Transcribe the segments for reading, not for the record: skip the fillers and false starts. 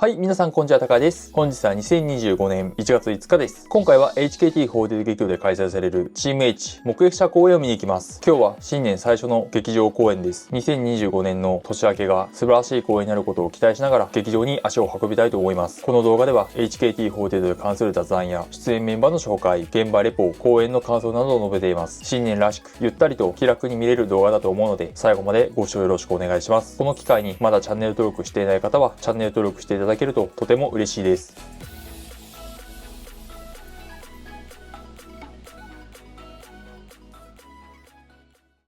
はい、皆さんこんにちは、高井です。本日は2025年1月5日です。今回は HKT48 劇場で開催されるチーム H 目撃者公演を見に行きます。今日は新年最初の劇場公演です。2025年の年明けが素晴らしい公演になることを期待しながら劇場に足を運びたいと思います。この動画では HKT48 に関する雑談や出演メンバーの紹介、現場レポ、公演の感想などを述べています。新年らしくゆったりと気楽に見れる動画だと思うので、最後までご視聴よろしくお願いします。この機会にまだチャンネル登録していない方はチャンネル登録していただけるととても嬉しいです。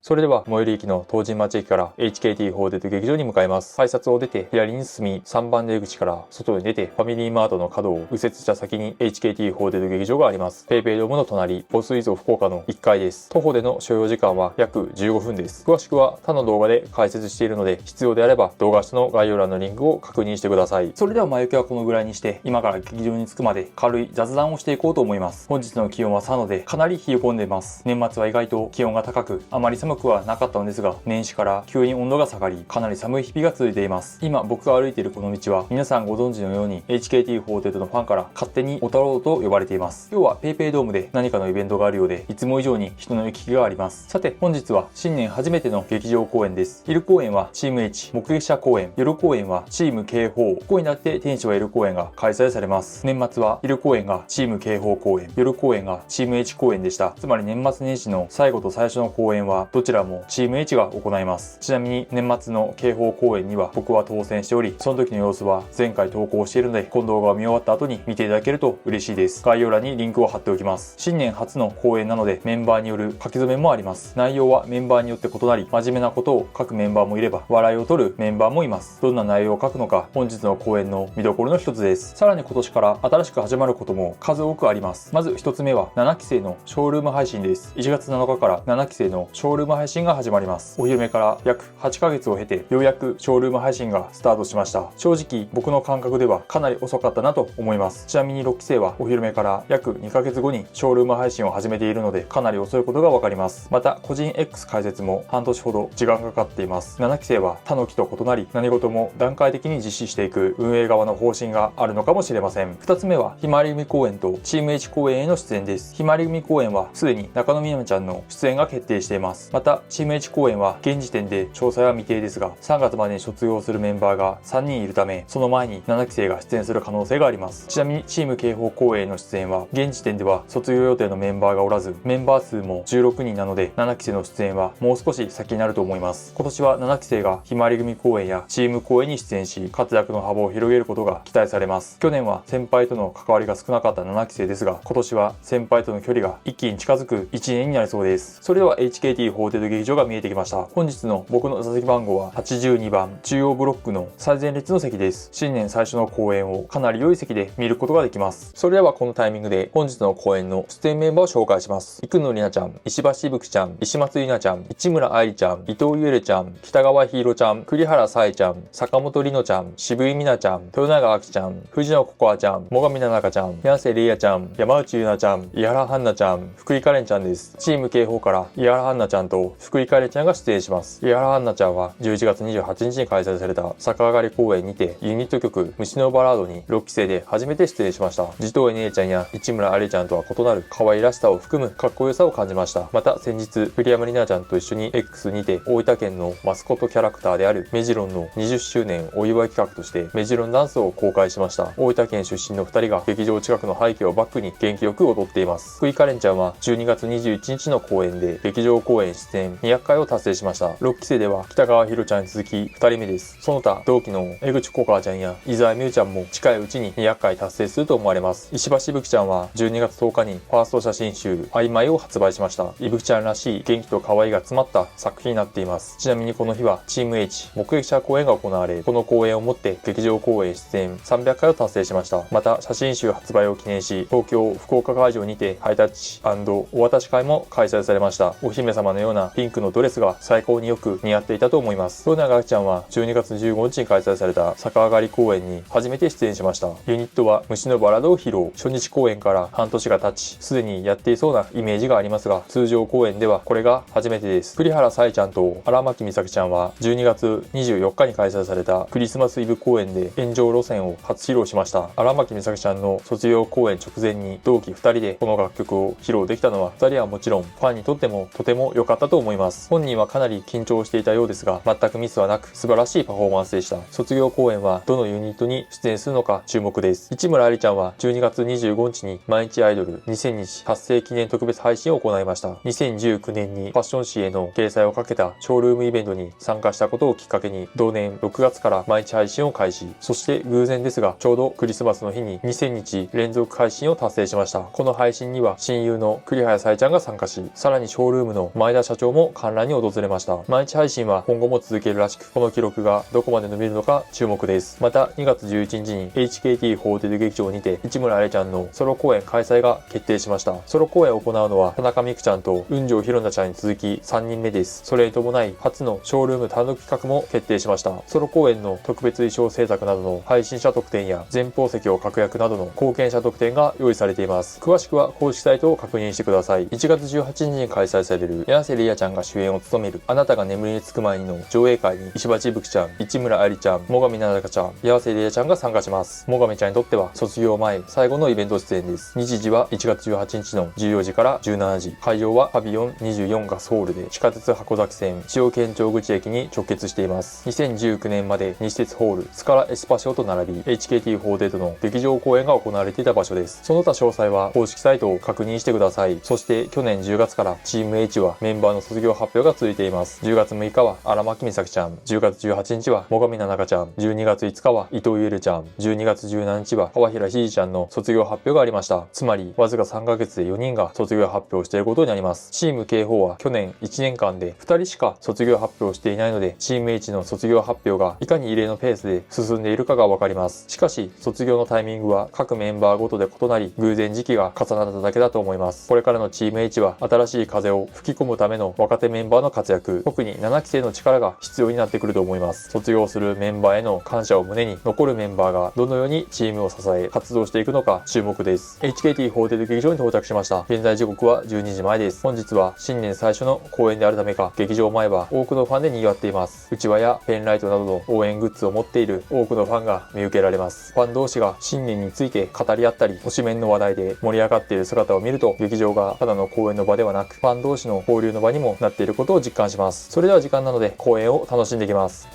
それでは、最寄り駅の東神町駅から HKT48 劇場に向かいます。改札を出て、左に進み、3番出口から外に出て、ファミリーマートの角を右折した先に HKT48 劇場があります。PayPay ドームの隣、ボスイゾ福岡の1階です。徒歩での所要時間は約15分です。詳しくは他の動画で解説しているので、必要であれば動画下の概要欄のリンクを確認してください。それでは前置きはこのぐらいにして、今から劇場に着くまで軽い雑談をしていこうと思います。本日の気温は3度で、かなり冷え込んでいます。年末は意外と気温が高く、あまり寒くはなかったのですが、年始から急に温度が下がり、かなり寒い日々が続いています。今僕が歩いているこの道は、皆さんご存知のように HKT48 のファンから勝手にオタローと呼ばれています。今日は PayPay ドームで何かのイベントがあるようで、いつも以上に人の行き来があります。さて本日は新年初めての劇場公演です。昼公演はチーム H 目撃者公演、夜公演はチーム K4、午後になって天使は L 公演が開催されます。年末は昼公演がチーム K4 公演、夜公演がチーム H 公演でした。つまり年末年始の最後と最初の公演はどちらもチーム H が行います。ちなみに年末の警報公演には僕は当選しており、その時の様子は前回投稿しているので、この動画を見終わった後に見ていただけると嬉しいです。概要欄にリンクを貼っておきます。新年初の公演なのでメンバーによる書き初めもあります。内容はメンバーによって異なり、真面目なことを書くメンバーもいれば笑いを取るメンバーもいます。どんな内容を書くのか本日の公演の見どころの一つです。さらに今年から新しく始まることも数多くあります。まず一つ目は7期生のショールーム配信です。1月7日から7期生のショールーム配信が始まります。お披露目から約8ヶ月を経てようやくショールーム配信がスタートしました。正直僕の感覚ではかなり遅かったなと思います。ちなみに6期生はお披露目から約2ヶ月後にショールーム配信を始めているので、かなり遅いことがわかります。また個人 X 開設も半年ほど時間がかかっています。7期生は他の期と異なり、何事も段階的に実施していく運営側の方針があるのかもしれません。2つ目はひまわり組公演とチーム H 公演への出演です。ひまわり組公演はすでに中野みなみちゃんの出演が決定しています。またチーム H 公演は現時点で詳細は未定ですが、3月までに卒業するメンバーが3人いるため、その前に7期生が出演する可能性があります。ちなみにチーム警報公演への出演は現時点では卒業予定のメンバーがおらず、メンバー数も16人なので7期生の出演はもう少し先になると思います。今年は7期生がひまわり組公演やチーム公演に出演し、活躍の幅を広げることが期待されます。去年は先輩との関わりが少なかった7期生ですが、今年は先輩との距離が一気に近づく1年になりそうです。それでは HKT48 劇場が見えてきました。本日の僕の座席番号は82番、中央ブロックの最前列の席です。新年最初の公演をかなり良い席で見ることができます。それではこのタイミングで本日の公演の出演メンバーを紹介します。生野里奈ちゃん、石橋いぶきちゃん、石松里奈ちゃん、市村愛理ちゃん、伊藤ゆえれちゃん、北川ひいろちゃん、栗原さえちゃん、坂本里乃ちゃん、渋井美奈ちゃん、豊永あきちゃん、藤野ココアちゃん、最上奈々ちゃん、宮瀬玲也ちゃん、山内優奈ちゃん、井原杏奈ちゃん、福井カレンちゃんです。チーム警報から井原杏奈ちゃんと福井カレンちゃんが出演します。井原杏奈ちゃんは11月28日に開催された逆上がり公演にてユニット曲虫のバラードに6期生で初めて出演しました。地頭姉ちゃんや市村ありちゃんとは異なる可愛らしさを含むかっこよさを感じました。また先日栗山里奈ちゃんと一緒に X にて大分県のマスコットキャラクターであるメジロンの20周年お祝い企画としてメジロンダンスを公開しました。大分県出身の2人が劇場近くの背景をバックに元気よく踊っています。福井カレンちゃんは12月21日の公演で劇場公演出演200回を達成しました。6期生では北川ひろちゃんに続き2人目です。その他同期の江口コカちゃんや伊沢美優ちゃんも近いうちに200回達成すると思われます。石橋いぶきちゃんは12月10日にファースト写真集曖昧を発売しました。いぶきちゃんらしい元気と可愛いが詰まった作品になっています。ちなみにこの日はチーム H 目撃者公演が行われ、この公演をもって劇場公演出演300回を達成しました。また写真集発売を記念し、東京福岡会場にてハイタッチ&お渡し会も開催されました。お姫様のようなピンクのドレスが最高によく似合っていたと思います。ロナガキちゃんは12月15日に開催された逆上がり公演に初めて出演しました。ユニットは虫のバラードを披露。初日公演から半年が経ち、すでにやっていそうなイメージがありますが、通常公演ではこれが初めてです。栗原さえちゃんと荒牧美咲ちゃんは12月24日に開催されたクリスマスイブ公演で炎上路線を初披露しました。荒牧美咲ちゃんの卒業公演直前に同期2人でこの楽曲を披露できたのは、2人はもちろんファンにとってもとても良かったと思います。本人はかなり緊張していたようですが、全くミスはなく素晴らしいパフォーマンスでした。卒業公演はどのユニットに出演するのか注目です。市村ありちゃんは12月25日に毎日アイドル2000日達成記念特別配信を行いました。2019年にファッション誌への掲載をかけたショールームイベントに参加したことをきっかけに、同年6月から毎日配信を開始。そして偶然ですが、ちょうどクリスマスの日に2000日連続配信を達成しました。この配信には親友の栗原さえちゃんが参加し、さらにショールームの前田社長も観覧に訪れました。毎日配信は今後も続けるらしく、この記録がどこまで伸びるのか注目です。また2月11日に HKT48 劇場にて市村あれちゃんのソロ公演開催が決定しました。ソロ公演を行うのは田中美久ちゃんと雲上ひろなちゃんに続き3人目です。それに伴い初のショールーム単独企画も決定しました。ソロ公演の特別衣装制作などの配信者特典や前方席を確約などの貢献者特典が用意されています。詳しくは公式サイトを確認してください。1月18日に開催される柳瀬莉也ちゃんが主演を務めるあなたが眠りにつく前にの上映会に石橋ぶくちゃん、市村ありちゃん、最上ななかちゃん、柳瀬莉也ちゃんが参加します。最上ちゃんにとっては卒業前最後のイベント出演です。日時は1月18日の14時から17時。会場はパビオン24がソウルで、地下鉄箱崎線千代県庁口駅に直結しています。2019年まで西鉄ホールスカラエスパシオと並び HKT48 の劇場公演が行われていた場所です。その他詳細は公式サイトを確認してください。そして去年10月からチーム H はメンバーの卒業発表が続いています。10月6日は荒牧美咲ちゃん、10月18日は最上ななかちゃん、12月5日は伊藤ゆるちゃん、12月17日は川平ひじちゃんの卒業発表がありました。つまりわずか3ヶ月で4人が卒業発表していることになります。チーム K4 は去年1年間で2人しか卒業発表していないので、チーム H の卒業発表がいかに異例のペースで進んでいるかがわかります。しかし卒業のタイミングは各メンバーごとで異なり、偶然時期が重なっただけだと思います。これからのチーム H は新しい風を吹き込むための若手メンバーの活躍、特に7期生の力が必要になってくると思います。卒業するメンバーへの感謝を胸に、残るメンバーがどのようにチームを支え活動していくのか注目です。HKT48 劇場に到着しました。現在時刻は12時前です。本日は新年最初の公演であるためか、劇場前は多くのファンで賑わっています。うちわやペンライトなどの応援グッズを持っている多くのファンが見受けられます。ファン同士が新年について語り合ったり、推しメンの話題で盛り上がっている姿を見ると、劇場がただの公演の場ではなく、ファン同士の交流の場にもなっていることを実感します。それでは時間なので公演を楽しんでいきます。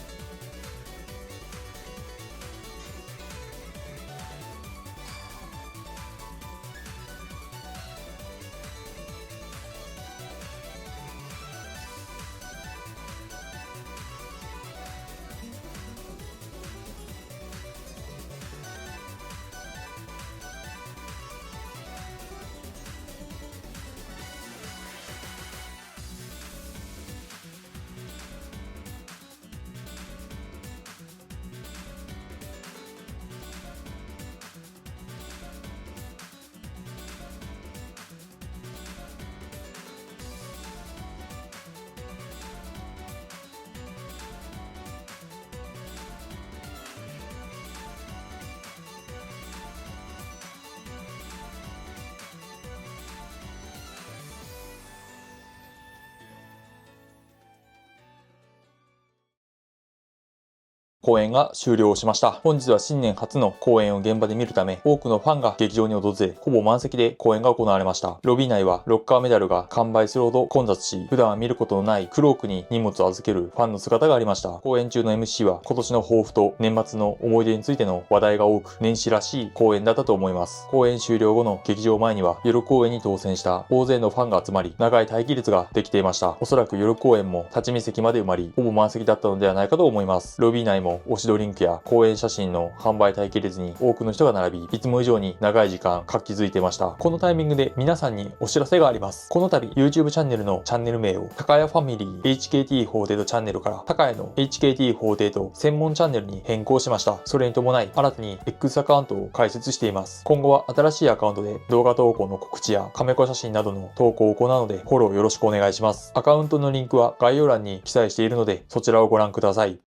公演が終了しました。本日は新年初の公演を現場で見るため、多くのファンが劇場に訪れ、ほぼ満席で公演が行われました。ロビー内はロッカーメダルが完売するほど混雑し、普段は見ることのないクロークに荷物を預けるファンの姿がありました。公演中の MC は今年の抱負と年末の思い出についての話題が多く、年始らしい公演だったと思います。公演終了後の劇場前には、夜公演に当選した大勢のファンが集まり、長い待機列ができていました。おそらく夜公演も立ち見席まで埋まり、ほぼ満席だったのではないかと思います。ロビー内もも推しドリンクや公演写真の販売待機列に多くの人が並び、いつも以上に長い時間活気づいていました。このタイミングで皆さんにお知らせがあります。この度 YouTube チャンネルのチャンネル名を高谷ファミリー HKT48 チャンネルから高谷の HKT48 専門チャンネルに変更しました。それに伴い新たに X アカウントを開設しています。今後は新しいアカウントで動画投稿の告知やカメコ写真などの投稿を行うのでフォローよろしくお願いします。アカウントのリンクは概要欄に記載しているのでそちらをご覧ください。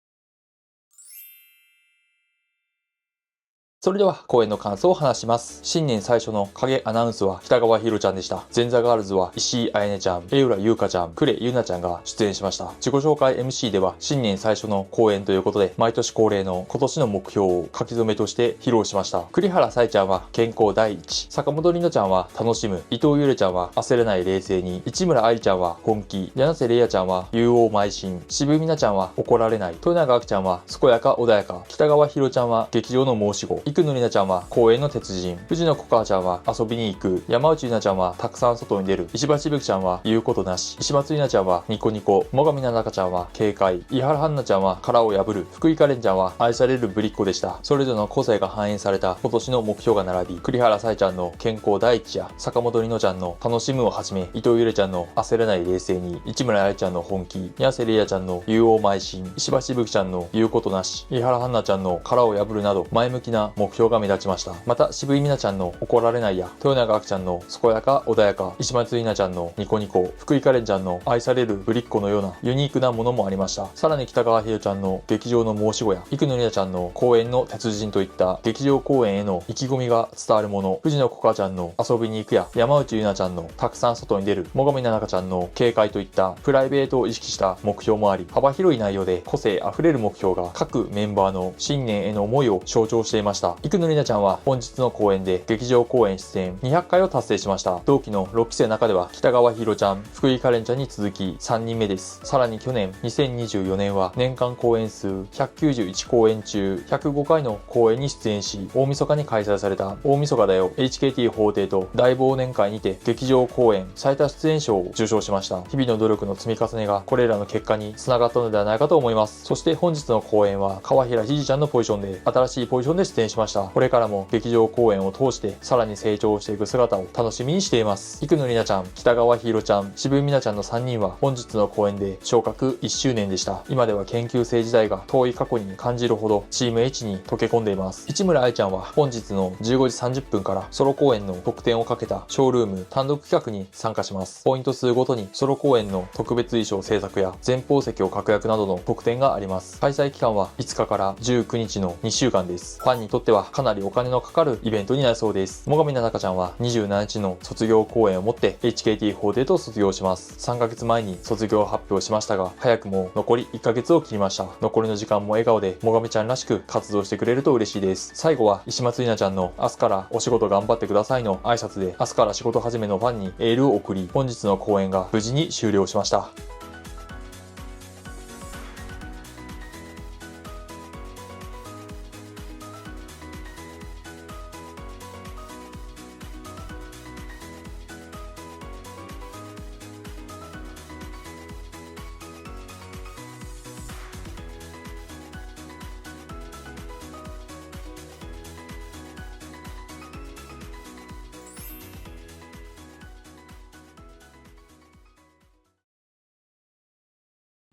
それでは公演の感想を話します。新年最初の影アナウンスは北川ひろちゃんでした。前座ガールズは石井彩音ちゃん、江浦優香ちゃん、呉優奈ちゃんが出演しました。自己紹介 MC では新年最初の公演ということで毎年恒例の今年の目標を書き初めとして披露しました。栗原彩ちゃんは健康第一、坂本里乃ちゃんは楽しむ、伊藤ゆれちゃんは焦れない冷静に、市村愛理ちゃんは本気、柳瀬玲也ちゃんは勇往邁進、渋井美奈ちゃんは怒られない、豊永明ちゃんは健やか穏やか、北川ひろちゃんは劇場の申し子、生野里奈ちゃんは公演の鉄人、藤野コカちゃんは遊びに行く、山内ゆなちゃんはたくさん外に出る、石橋ぶきちゃんは言うことなし、石松ゆなちゃんはニコニコ、最上ななかちゃんは警戒、伊原杏奈ちゃんは殻を破る、福井カレンちゃんは愛されるぶりっ子でした。それぞれの個性が反映された今年の目標が並び、栗原彩ちゃんの健康第一や坂本里乃ちゃんの楽しむをはじめ、伊藤ゆれちゃんの焦れない冷静に、市村愛ちゃんの本気、柳瀬玲也ちゃんの勇往邁進、石橋ぶきちゃんの言うことなし、伊原杏奈ちゃんの殻を破るなど前向きな目標が目立ちました。また渋井美奈ちゃんの怒られないや、豊永明ちゃんの健やか穏やか、石松ゆなちゃんのニコニコ、福井カレンちゃんの愛されるぶりっ子のようなユニークなものもありました。さらに北川ひろちゃんの劇場の申し子や生野里奈ちゃんの公演の鉄人といった劇場公演への意気込みが伝わるもの、藤野コカちゃんの遊びに行くや山内ゆなちゃんのたくさん外に出る、最上ななかちゃんの警戒といったプライベートを意識した目標もあり、幅広い内容で個性あふれる目標が各メンバーの新年への思いを象徴していました。生野里奈ちゃんは本日の公演で劇場公演出演200回を達成しました。同期の6期生の中では北川ひろちゃん、福井カレンちゃんに続き3人目です。さらに去年2024年は年間公演数191公演中105回の公演に出演し、大晦日に開催された大晦日だよ HKT48 大忘年会にて劇場公演最多出演賞を受賞しました。日々の努力の積み重ねがこれらの結果につながったのではないかと思います。そして本日の公演は川平ひじちゃんのポジションで新しいポジションで出演しました。これからも劇場公演を通してさらに成長していく姿を楽しみにしています。生野里奈ちゃん、北川ひろちゃん、渋井美奈ちゃんの3人は本日の公演で昇格1周年でした。今では研究生時代が遠い過去に感じるほどチーム H に溶け込んでいます。市村愛ちゃんは本日の15時30分からソロ公演の特典をかけたショールーム単独企画に参加します。ポイント数ごとにソロ公演の特別衣装制作や前方席を確約などの特典があります。開催期間は5日から19日の2週間です。ファンにとってはかなりお金のかかるイベントになりそうです。最上ななかちゃんは27日の卒業公演をもって HKT48 を卒業します。3ヶ月前に卒業発表しましたが、早くも残り1ヶ月を切りました。残りの時間も笑顔で最上ちゃんらしく活動してくれると嬉しいです。最後は石松里奈ちゃんの明日からお仕事頑張ってくださいの挨拶で、明日から仕事始めのファンにエールを送り、本日の公演が無事に終了しました。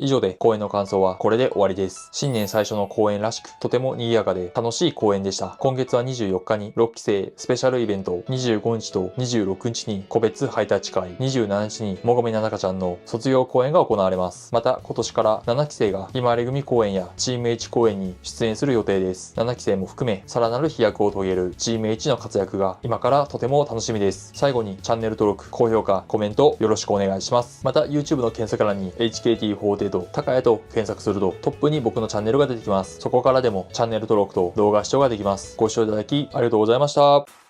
以上で公演の感想はこれで終わりです。新年最初の公演らしく、とても賑やかで楽しい公演でした。今月は24日に6期生スペシャルイベント、25日と26日に個別ハイタッチ会、27日に最上ななかちゃんの卒業公演が行われます。また今年から7期生がひまわり組公演やチーム H 公演に出演する予定です。7期生も含めさらなる飛躍を遂げるチーム H の活躍が今からとても楽しみです。最後にチャンネル登録、高評価、コメントよろしくお願いします。また YouTube の検索欄に HKT48高谷と検索するとトップに僕のチャンネルが出てきます。そこからでもチャンネル登録と動画視聴ができます。ご視聴いただきありがとうございました。